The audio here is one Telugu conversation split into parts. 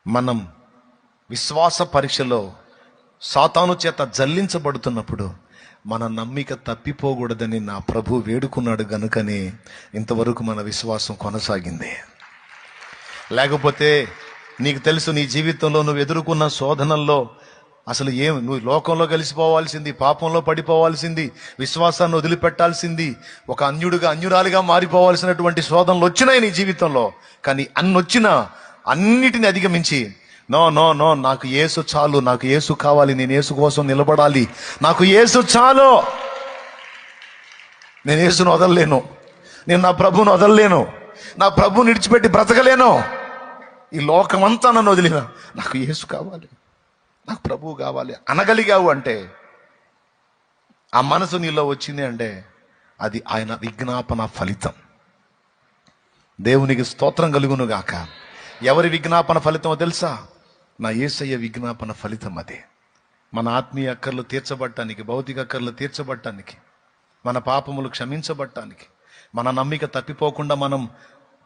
మనం విశ్వాస పరీక్షలో సాతాను చేత జల్లించబడుతున్నప్పుడు మన నమ్మిక తప్పిపోకూడదని నా ప్రభు వేడుకున్నాడు గనుకనే ఇంతవరకు మన విశ్వాసం కొనసాగింది. లేకపోతే నీకు తెలుసు, నీ జీవితంలో నువ్వు ఎదుర్కొన్న శోధనల్లో అసలు నువ్వు లోకంలో కలిసిపోవాల్సింది, పాపంలో పడిపోవాల్సింది, విశ్వాసాన్ని వదిలిపెట్టాల్సింది, ఒక అన్యురాలిగా మారిపోవాల్సినటువంటి శోధనలు వచ్చినాయి నీ జీవితంలో. కానీ అన్నొచ్చినా అన్నిటిని అధిగమించి నో నో నో నాకు యేసు చాలు, నాకు యేసు కావాలి, నేను యేసు కోసం నిలబడాలి, నాకు యేసు చాలు, నేను యేసును వదలలేను, నేను నా ప్రభువును వదలలేను, నా ప్రభువుని విడిచిపెట్టి బ్రతకలేను, ఈ లోకమంతా నన్ను వదిలిన నాకు యేసు కావాలి, నాకు ప్రభువు కావాలి అనగలిగావు అంటే, ఆ మనసు నీలో వచ్చింది అంటే అది ఆయన విజ్ఞాపన ఫలితం. దేవునికి స్తోత్రం కలుగును గాక. ఎవరి విజ్ఞాపన ఫలితమో తెలుసా? నా యేసయ్య విజ్ఞాపన ఫలితం. అదే మన ఆత్మీయ అక్కర్లు తీర్చబడటానికి, భౌతిక అక్కర్లు తీర్చబడటానికి, మన పాపములు క్షమించబడటానికి, మన నమ్మిక తప్పిపోకుండా మనం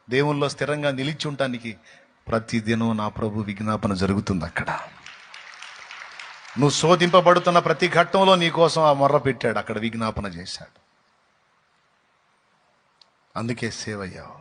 దేవుల్లో స్థిరంగా నిలిచి ఉండటానికి ప్రతిదినం నా ప్రభు విజ్ఞాపన జరుగుతుంది. అక్కడ నువ్వు శోధింపబడుతున్న ప్రతి ఘట్టంలో నీ కోసం ఆ మొర్ర పెట్టాడు, అక్కడ విజ్ఞాపన చేశాడు. అందుకే సేవ్ అయ్యావు.